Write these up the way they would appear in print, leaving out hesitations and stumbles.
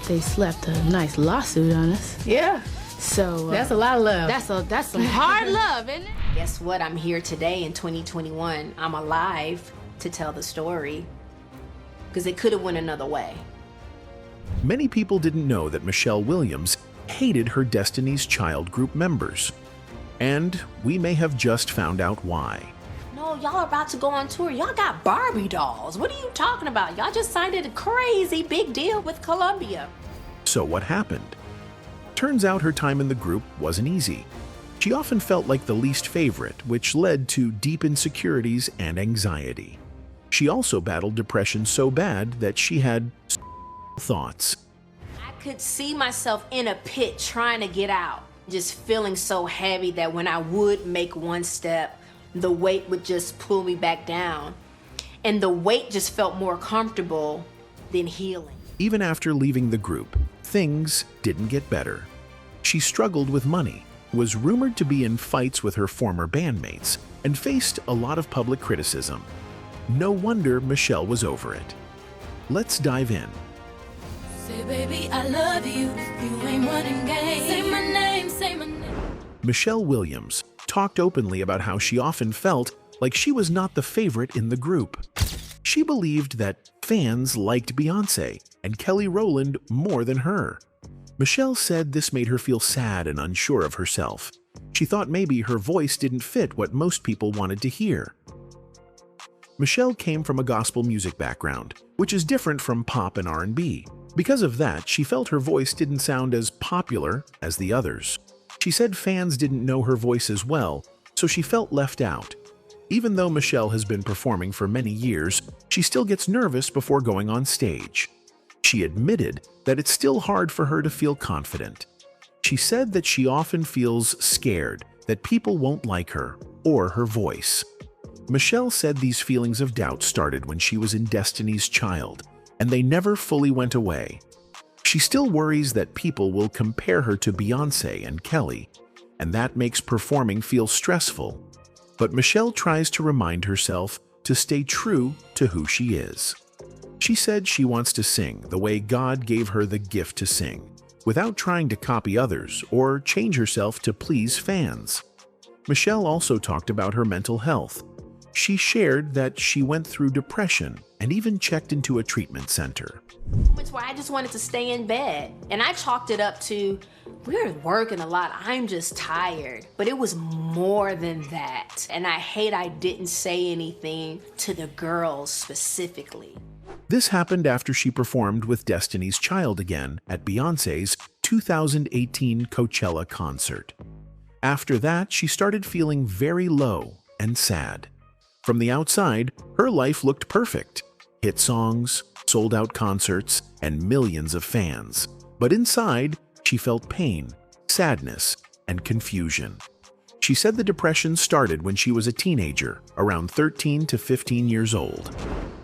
they slapped a nice lawsuit on us. Yeah. So that's a lot of love. That's some hard love, isn't it? Guess what? I'm here today in 2021. I'm alive to tell the story because it could have went another way. Many people didn't know that Michelle Williams hated her Destiny's Child group members. And we may have just found out why. No, y'all are about to go on tour. Y'all got Barbie dolls. What are you talking about? Y'all just signed a crazy big deal with Columbia. So what happened? Turns out her time in the group wasn't easy. She often felt like the least favorite, which led to deep insecurities and anxiety. She also battled depression so bad that she had thoughts. I could see myself in a pit trying to get out, just feeling so heavy that when I would make one step, the weight would just pull me back down. And the weight just felt more comfortable than healing. Even after leaving the group, things didn't get better. She struggled with money, was rumored to be in fights with her former bandmates, and faced a lot of public criticism. No wonder Michelle was over it. Let's dive in. Say, baby, I love you. You ain't running game. Say my name, say my name. Michelle Williams talked openly about how she often felt like she was not the favorite in the group. She believed that fans liked Beyoncé and Kelly Rowland more than her. Michelle said this made her feel sad and unsure of herself. She thought maybe her voice didn't fit what most people wanted to hear. Michelle came from a gospel music background, which is different from pop and R&B. Because of that, she felt her voice didn't sound as popular as the others. She said fans didn't know her voice as well, so she felt left out. Even though Michelle has been performing for many years, she still gets nervous before going on stage. She admitted that it's still hard for her to feel confident. She said that she often feels scared that people won't like her or her voice. Michelle said these feelings of doubt started when she was in Destiny's Child, and they never fully went away. She still worries that people will compare her to Beyoncé and Kelly, and that makes performing feel stressful. But Michelle tries to remind herself to stay true to who she is. She said she wants to sing the way God gave her the gift to sing, without trying to copy others or change herself to please fans. Michelle also talked about her mental health. She shared that she went through depression and even checked into a treatment center. Moments where I just wanted to stay in bed. And I chalked it up to, we're working a lot, I'm just tired. But it was more than that. And I hate I didn't say anything to the girls specifically. This happened after she performed with Destiny's Child again at Beyoncé's 2018 Coachella concert. After that, she started feeling very low and sad. From the outside, her life looked perfect. Hit songs, sold-out concerts, and millions of fans. But inside, she felt pain, sadness, and confusion. She said the depression started when she was a teenager, around 13 to 15 years old.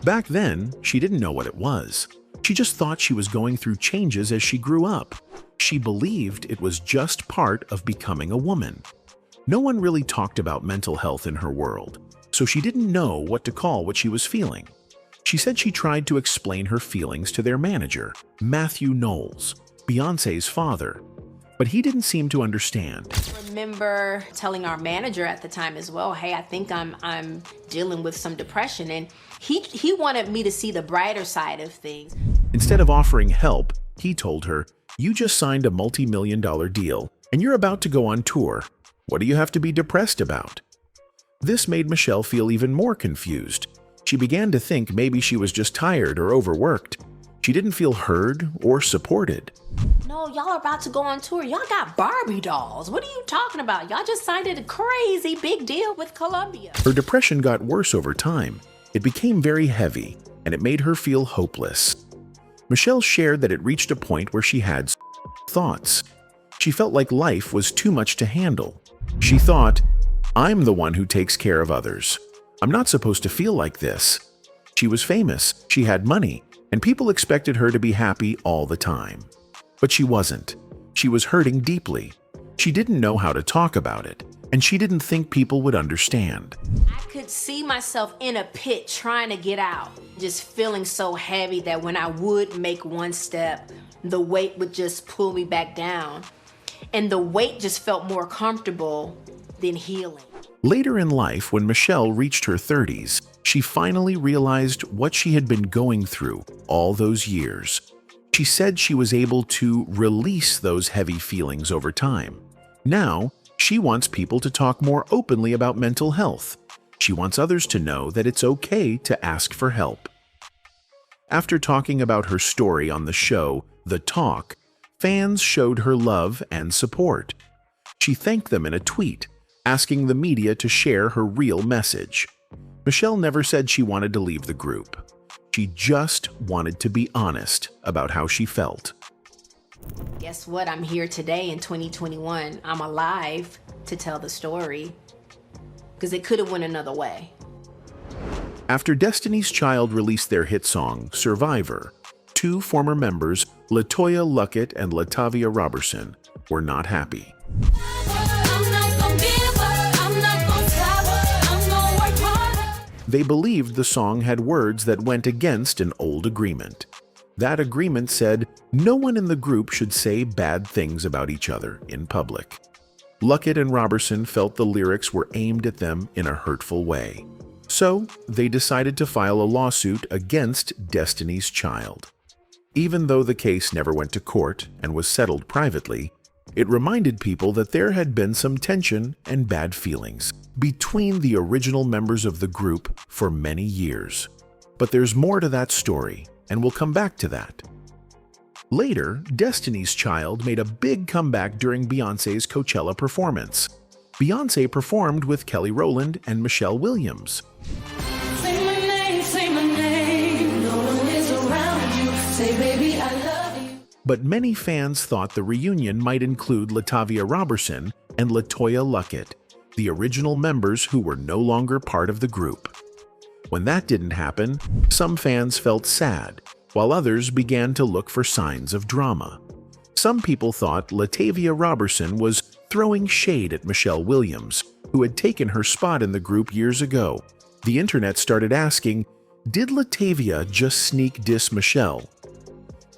Back then, she didn't know what it was. She just thought she was going through changes as she grew up. She believed it was just part of becoming a woman. No one really talked about mental health in her world, so she didn't know what to call what she was feeling. She said she tried to explain her feelings to their manager, Matthew Knowles, Beyoncé's father, but he didn't seem to understand. I remember telling our manager at the time as well, hey, I think I'm dealing with some depression, and he wanted me to see the brighter side of things. Instead of offering help, he told her, "You just signed a multi-million-dollar deal, and you're about to go on tour. What do you have to be depressed about?" This made Michelle feel even more confused. She began to think maybe she was just tired or overworked. She didn't feel heard or supported. No, y'all are about to go on tour. Y'all got Barbie dolls. What are you talking about? Y'all just signed a crazy big deal with Columbia. Her depression got worse over time. It became very heavy, and it made her feel hopeless. Michelle shared that it reached a point where she had thoughts. She felt like life was too much to handle. She thought, "I'm the one who takes care of others. I'm not supposed to feel like this." She was famous, she had money, and people expected her to be happy all the time. But she wasn't. She was hurting deeply. She didn't know how to talk about it, and she didn't think people would understand. I could see myself in a pit trying to get out, just feeling so heavy that when I would make one step, the weight would just pull me back down. And the weight just felt more comfortable than healing. Later in life, when Michelle reached her 30s, she finally realized what she had been going through all those years. She said she was able to release those heavy feelings over time. Now, she wants people to talk more openly about mental health. She wants others to know that it's okay to ask for help. After talking about her story on the show, The Talk, fans showed her love and support. She thanked them in a tweet, asking the media to share her real message. Michelle never said she wanted to leave the group. She just wanted to be honest about how she felt. Guess what? I'm here today in 2021. I'm alive to tell the story because it could have went another way. After Destiny's Child released their hit song, Survivor, two former members, LaToya Luckett and LaTavia Roberson, were not happy. They believed the song had words that went against an old agreement. That agreement said no one in the group should say bad things about each other in public. Luckett and Roberson felt the lyrics were aimed at them in a hurtful way. So they decided to file a lawsuit against Destiny's Child. Even though the case never went to court and was settled privately, it reminded people that there had been some tension and bad feelings between the original members of the group for many years. But there's more to that story, and we'll come back to that. Later, Destiny's Child made a big comeback during Beyoncé's Coachella performance. Beyoncé performed with Kelly Rowland and Michelle Williams. Say my name, no one is around you. Say, baby, I love you. But many fans thought the reunion might include LaTavia Roberson and LaToya Luckett, the original members who were no longer part of the group. When that didn't happen, some fans felt sad, while others began to look for signs of drama. Some people thought LaTavia Roberson was throwing shade at Michelle Williams, who had taken her spot in the group years ago. The internet started asking, did LaTavia just sneak diss Michelle?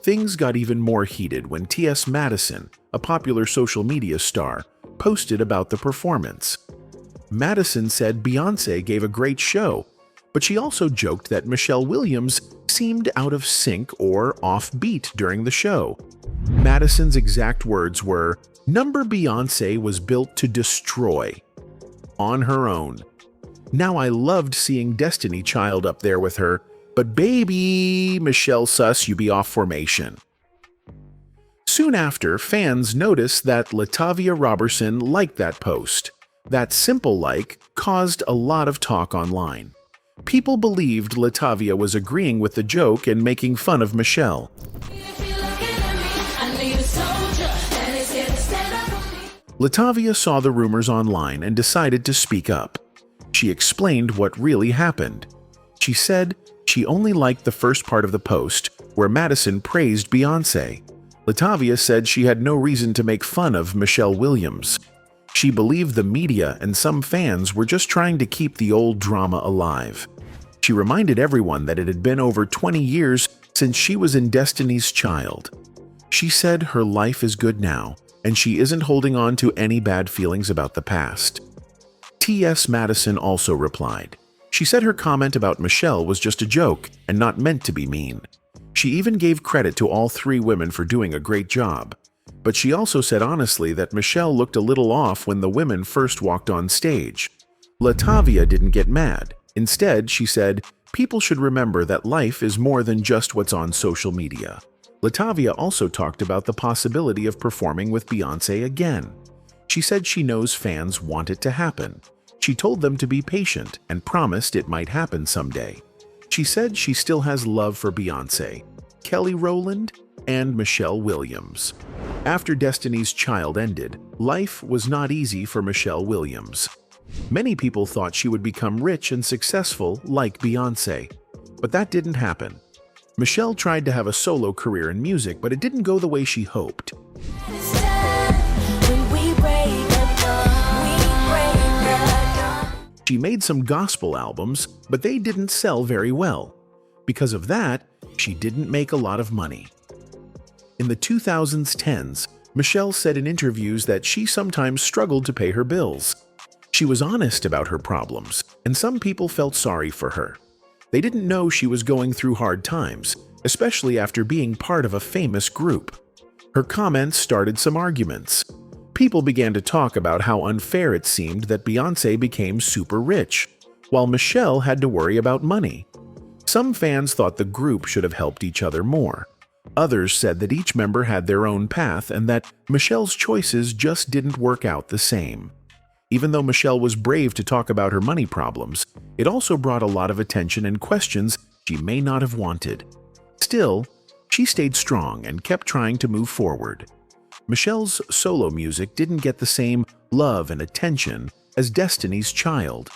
Things got even more heated when T.S. Madison, a popular social media star, posted about the performance. Madison said Beyoncé gave a great show, but she also joked that Michelle Williams seemed out of sync or offbeat during the show. Madison's exact words were, "Number Beyoncé was built to destroy. On her own. Now I loved seeing Destiny Child up there with her, but baby, Michelle sus, you be off formation." Soon after, fans noticed that LaTavia Roberson liked that post. That simple like caused a lot of talk online. People believed LaTavia was agreeing with the joke and making fun of Michelle. LaTavia saw the rumors online and decided to speak up. She explained what really happened. She said she only liked the first part of the post, where Madison praised Beyoncé. LaTavia said she had no reason to make fun of Michelle Williams. She believed the media and some fans were just trying to keep the old drama alive. She reminded everyone that it had been over 20 years since she was in Destiny's Child. She said her life is good now, and she isn't holding on to any bad feelings about the past. T.S. Madison also replied. She said her comment about Michelle was just a joke and not meant to be mean. She even gave credit to all three women for doing a great job. But she also said honestly that Michelle looked a little off when the women first walked on stage. LaTavia didn't get mad. Instead, she said, people should remember that life is more than just what's on social media. LaTavia also talked about the possibility of performing with Beyoncé again. She said she knows fans want it to happen. She told them to be patient and promised it might happen someday. She said she still has love for Beyoncé, Kelly Rowland, and Michelle Williams. After Destiny's Child ended, life was not easy for Michelle Williams. Many people thought she would become rich and successful like Beyoncé, but that didn't happen. Michelle tried to have a solo career in music, but it didn't go the way she hoped. She made some gospel albums, but they didn't sell very well. Because of that, she didn't make a lot of money. In the 2010s, Michelle said in interviews that she sometimes struggled to pay her bills. She was honest about her problems, and some people felt sorry for her. They didn't know she was going through hard times, especially after being part of a famous group. Her comments started some arguments. People began to talk about how unfair it seemed that Beyoncé became super rich, while Michelle had to worry about money. Some fans thought the group should have helped each other more. Others said that each member had their own path and that Michelle's choices just didn't work out the same. Even though Michelle was brave to talk about her money problems, it also brought a lot of attention and questions she may not have wanted. Still, she stayed strong and kept trying to move forward. Michelle's solo music didn't get the same love and attention as Destiny's Child.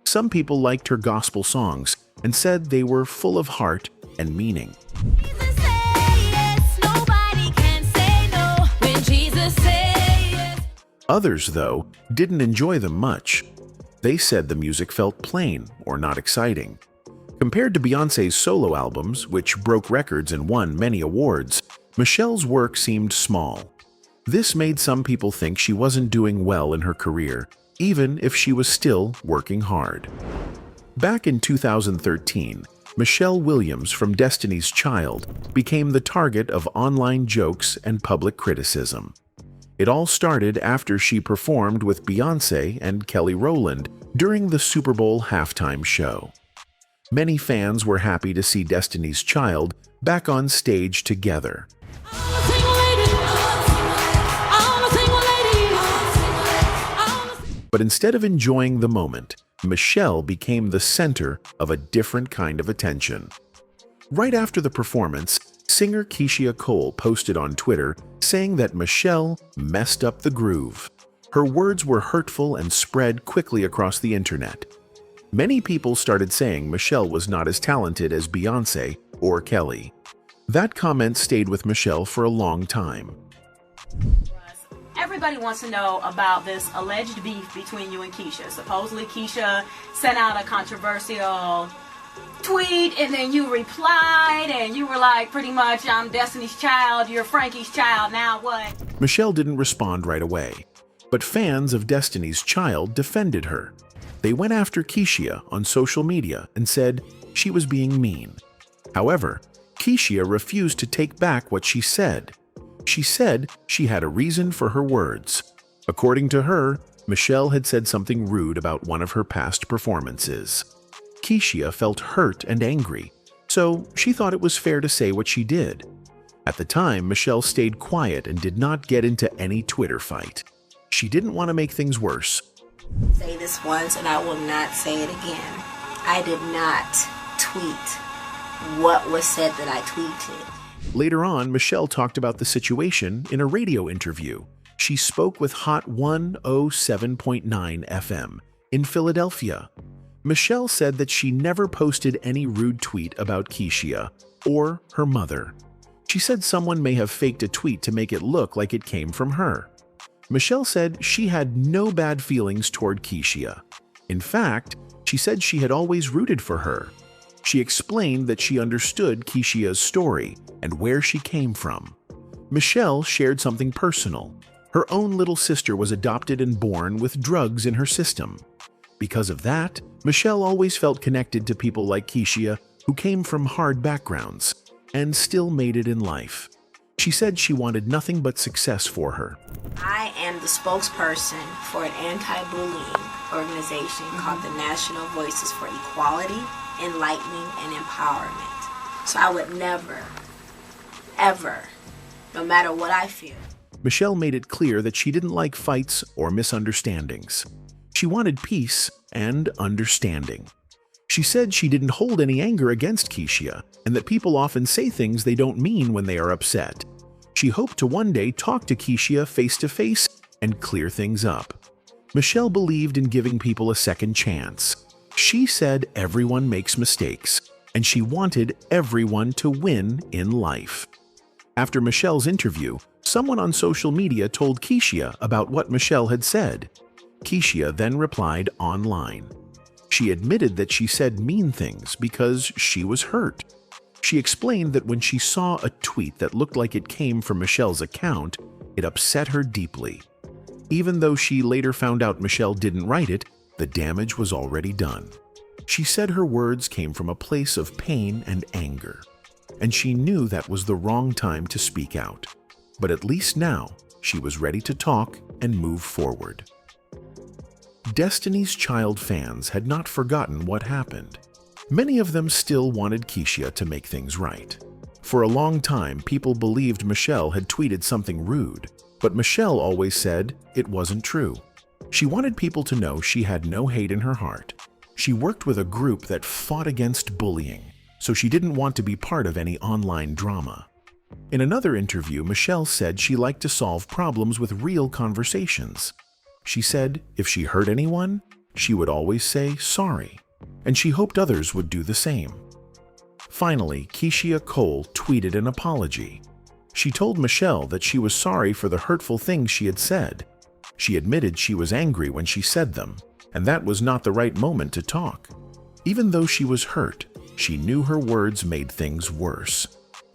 Some people liked her gospel songs and said they were full of heart and meaning. Others, though, didn't enjoy them much. They said the music felt plain or not exciting. Compared to Beyoncé's solo albums, which broke records and won many awards, Michelle's work seemed small. This made some people think she wasn't doing well in her career, even if she was still working hard. Back in 2013, Michelle Williams from Destiny's Child became the target of online jokes and public criticism. It all started after she performed with Beyoncé and Kelly Rowland during the Super Bowl halftime show. Many fans were happy to see Destiny's Child back on stage together. But instead of enjoying the moment, Michelle became the center of a different kind of attention. Right after the performance, singer Keyshia posted on Twitter saying that Michelle messed up the groove. Her words were hurtful and spread quickly across the internet. Many people started saying Michelle was not as talented as Beyoncé or Kelly. That comment stayed with Michelle for a long time. Everybody wants to know about this alleged beef between you and Keyshia. Supposedly Keyshia sent out a controversial tweet and then you replied and you were like, pretty much, I'm Destiny's Child, you're Frankie's child, now what? Michelle didn't respond right away, but fans of Destiny's Child defended her. They went after Keyshia on social media and said she was being mean. However, Keyshia refused to take back what she said. She said she had a reason for her words. According to her, Michelle had said something rude about one of her past performances. Keyshia felt hurt and angry, so she thought it was fair to say what she did. At the time, Michelle stayed quiet and did not get into any Twitter fight. She didn't want to make things worse. Say this once and I will not say it again. I did not tweet what was said that I tweeted. Later on, Michelle talked about the situation in a radio interview. She spoke with Hot 107.9 FM in Philadelphia. Michelle said that she never posted any rude tweet about Keyshia or her mother. She said someone may have faked a tweet to make it look like it came from her. Michelle said she had no bad feelings toward Keyshia. In fact, she said she had always rooted for her. She explained that she understood Keyshia's story and where she came from. Michelle shared something personal. Her own little sister was adopted and born with drugs in her system. Because of that, Michelle always felt connected to people like Keyshia who came from hard backgrounds and still made it in life. She said she wanted nothing but success for her. I am the spokesperson for an anti-bullying organization called the National Voices for Equality, Enlightening, and Empowerment. So I would never, ever, no matter what I feel. Michelle made it clear that she didn't like fights or misunderstandings. She wanted peace and understanding. She said she didn't hold any anger against Keyshia and that people often say things they don't mean when they are upset. She hoped to one day talk to Keyshia face-to-face and clear things up. Michelle believed in giving people a second chance. She said everyone makes mistakes, and she wanted everyone to win in life. After Michelle's interview, someone on social media told Keyshia about what Michelle had said. Keyshia then replied online. She admitted that she said mean things because she was hurt. She explained that when she saw a tweet that looked like it came from Michelle's account, it upset her deeply. Even though she later found out Michelle didn't write it, the damage was already done. She said her words came from a place of pain and anger, and she knew that was the wrong time to speak out. But at least now, she was ready to talk and move forward. Destiny's Child fans had not forgotten what happened. Many of them still wanted Keyshia to make things right. For a long time, people believed Michelle had tweeted something rude, but Michelle always said it wasn't true. She wanted people to know she had no hate in her heart. She worked with a group that fought against bullying, so she didn't want to be part of any online drama. In another interview, Michelle said she liked to solve problems with real conversations. She said if she hurt anyone, she would always say sorry, and she hoped others would do the same. Finally, Keyshia Cole tweeted an apology. She told Michelle that she was sorry for the hurtful things she had said. She admitted she was angry when she said them, and that was not the right moment to talk. Even though she was hurt, she knew her words made things worse.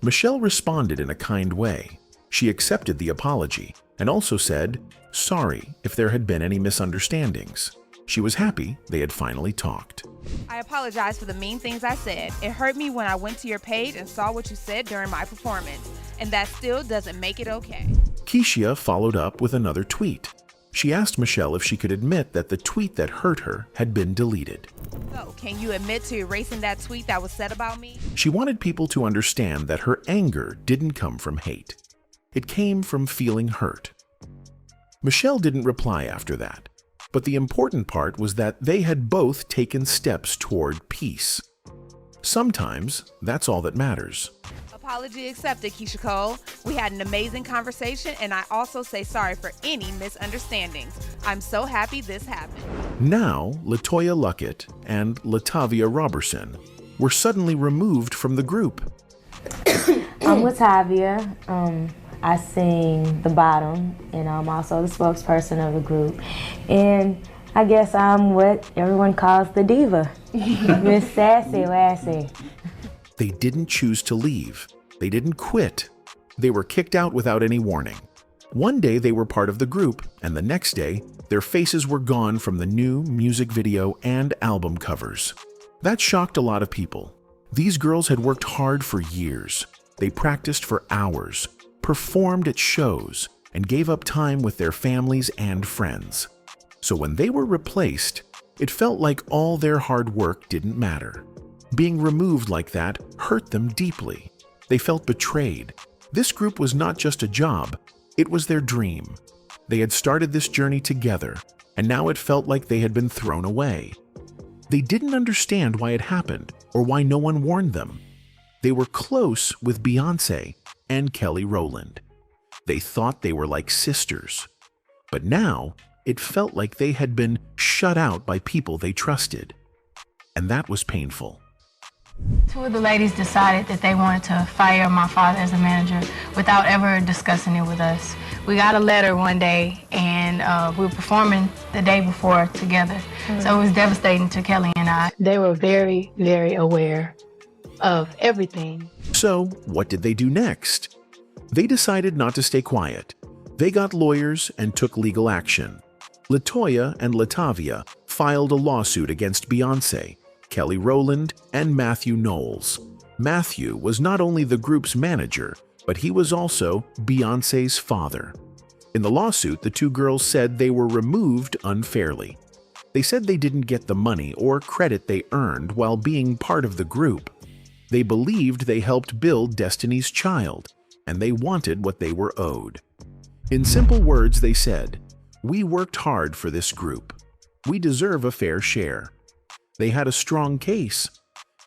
Michelle responded in a kind way. She accepted the apology and also said sorry if there had been any misunderstandings. She was happy they had finally talked. I apologize for the mean things I said. It hurt me when I went to your page and saw what you said during my performance, and that still doesn't make it okay. Keyshia followed up with another tweet. She asked Michelle if she could admit that the tweet that hurt her had been deleted. So, can you admit to erasing that tweet that was said about me? She wanted people to understand that her anger didn't come from hate. It came from feeling hurt. Michelle didn't reply after that, but the important part was that they had both taken steps toward peace. Sometimes that's all that matters. Apology accepted, Keyshia Cole. We had an amazing conversation, and I also say sorry for any misunderstandings. I'm so happy this happened. Now, LaToya Luckett and LaTavia Roberson were suddenly removed from the group. I'm LaTavia. I sing the bottom, and I'm also the spokesperson of the group. And I guess I'm what everyone calls the diva. Miss Sassy Lassie. They didn't choose to leave. They didn't quit. They were kicked out without any warning. One day they were part of the group, and the next day, their faces were gone from the new music video and album covers. That shocked a lot of people. These girls had worked hard for years. They practiced for hours, performed at shows, and gave up time with their families and friends. So when they were replaced, it felt like all their hard work didn't matter. Being removed like that hurt them deeply. They felt betrayed. This group was not just a job, it was their dream. They had started this journey together, and now it felt like they had been thrown away. They didn't understand why it happened or why no one warned them. They were close with Beyoncé and Kelly Rowland. They thought they were like sisters. But now, it felt like they had been shut out by people they trusted. And that was painful. Two of the ladies decided that they wanted to fire my father as a manager without ever discussing it with us. We got a letter one day, and we were performing the day before together. So it was devastating to Kelly and I. They were very, very aware of everything. So, what did they do next? They decided not to stay quiet. They got lawyers and took legal action. LaToya and LaTavia filed a lawsuit against Beyoncé, Kelly Rowland, and Matthew Knowles. Matthew was not only the group's manager, but he was also Beyoncé's father. In the lawsuit, the two girls said they were removed unfairly. They said they didn't get the money or credit they earned while being part of the group. They believed they helped build Destiny's Child, and they wanted what they were owed. In simple words, they said, "We worked hard for this group. We deserve a fair share." They had a strong case.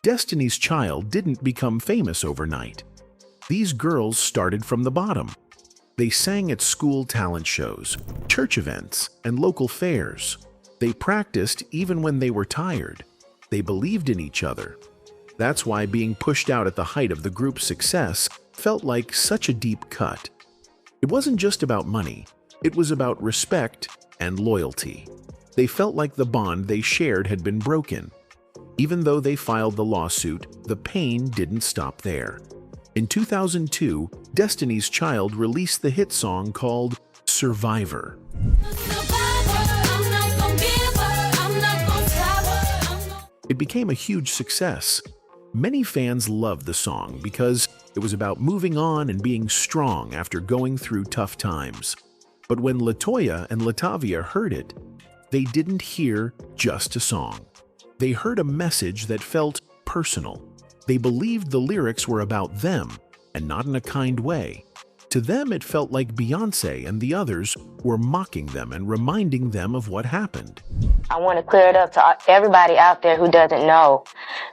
Destiny's Child didn't become famous overnight. These girls started from the bottom. They sang at school talent shows, church events, and local fairs. They practiced even when they were tired. They believed in each other. That's why being pushed out at the height of the group's success felt like such a deep cut. It wasn't just about money. It was about respect and loyalty. They felt like the bond they shared had been broken. Even though they filed the lawsuit, the pain didn't stop there. In 2002, Destiny's Child released the hit song called Survivor. It became a huge success. Many fans loved the song because it was about moving on and being strong after going through tough times. But when LaTavia and LaTavia heard it, they didn't hear just a song. They heard a message that felt personal. They believed the lyrics were about them, and not in a kind way. To them, it felt like Beyoncé and the others were mocking them and reminding them of what happened. I want to clear it up to everybody out there who doesn't know,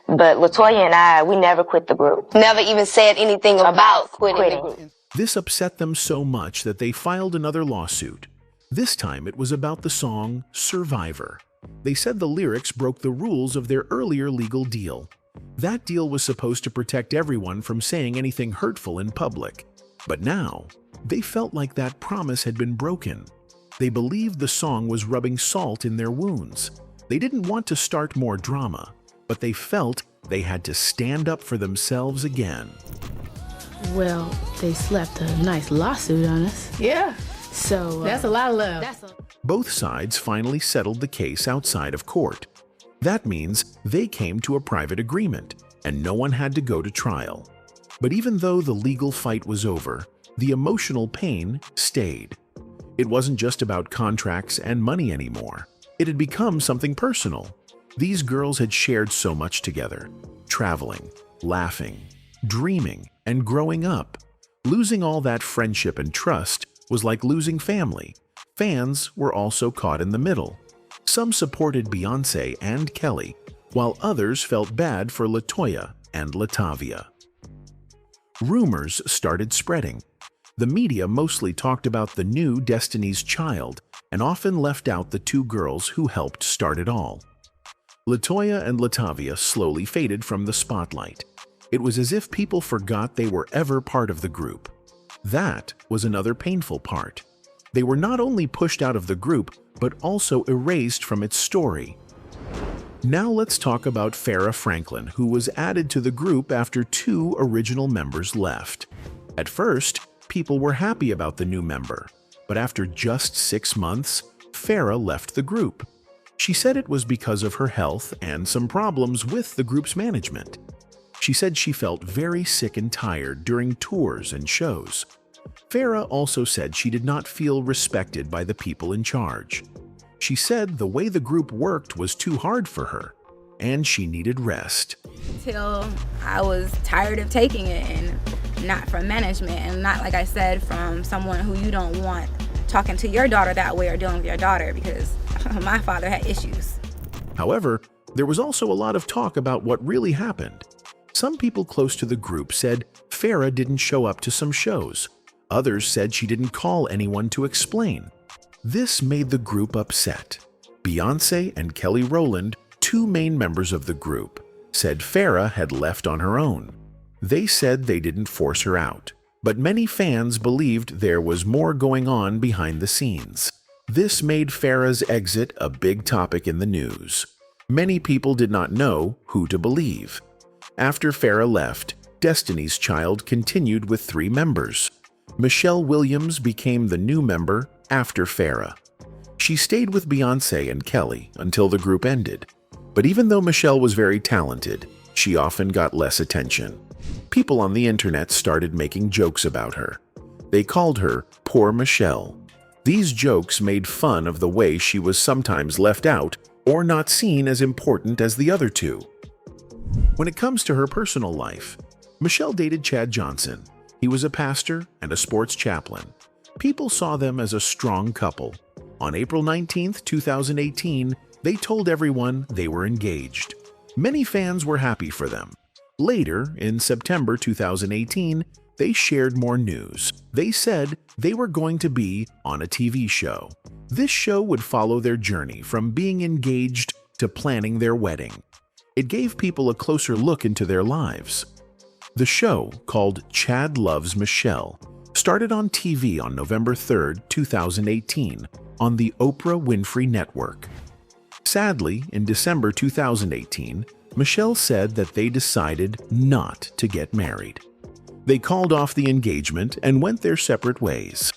but LaTavia and I, we never quit the group. Never even said anything about quitting the group. This upset them so much that they filed another lawsuit. This time it was about the song Survivor. They said the lyrics broke the rules of their earlier legal deal. That deal was supposed to protect everyone from saying anything hurtful in public. But now, they felt like that promise had been broken. They believed the song was rubbing salt in their wounds. They didn't want to start more drama, but they felt they had to stand up for themselves again. Well, they slapped a nice lawsuit on us. Yeah, So that's a lot of love. Both sides finally settled the case outside of court. That means they came to a private agreement, and no one had to go to trial. But even though the legal fight was over, the emotional pain stayed. It wasn't just about contracts and money anymore. It had become something personal. These girls had shared so much together, traveling, laughing, dreaming, and growing up. Losing all that friendship and trust was like losing family. Fans were also caught in the middle. Some supported Beyoncé and Kelly, while others felt bad for LaTavia and LaTavia. Rumors started spreading. The media mostly talked about the new Destiny's Child and often left out the two girls who helped start it all. LaTavia and LaTavia slowly faded from the spotlight. It was as if people forgot they were ever part of the group. That was another painful part. They were not only pushed out of the group, but also erased from its story. Now let's talk about Farrah Franklin, who was added to the group after two original members left. At first, people were happy about the new member, but after just 6 months, Farrah left the group. She said it was because of her health and some problems with the group's management. She said she felt very sick and tired during tours and shows. Farrah also said she did not feel respected by the people in charge. She said the way the group worked was too hard for her, and she needed rest. Till I was tired of taking it, and not from management, and not, like I said, from someone who you don't want talking to your daughter that way or dealing with your daughter, because my father had issues. However, there was also a lot of talk about what really happened. Some people close to the group said Farrah didn't show up to some shows. Others said she didn't call anyone to explain. This made the group upset. Beyoncé and Kelly Rowland, two main members of the group, said Farrah had left on her own. They said they didn't force her out, but many fans believed there was more going on behind the scenes. This made Farrah's exit a big topic in the news. Many people did not know who to believe. After Farrah left, Destiny's Child continued with 3 members. Michelle Williams became the new member after Farrah. She stayed with Beyoncé and Kelly until the group ended. But even though Michelle was very talented, she often got less attention. People on the internet started making jokes about her. They called her Poor Michelle. These jokes made fun of the way she was sometimes left out or not seen as important as the other two. When it comes to her personal life, Michelle dated Chad Johnson. He was a pastor and a sports chaplain. People saw them as a strong couple. On April 19, 2018, they told everyone they were engaged. Many fans were happy for them. Later, in September 2018, they shared more news. They said they were going to be on a TV show. This show would follow their journey from being engaged to planning their wedding. It gave people a closer look into their lives. The show, called Chad Loves Michelle, started on TV on November 3, 2018, on the Oprah Winfrey Network. Sadly, in December 2018, Michelle said that they decided not to get married. They called off the engagement and went their separate ways.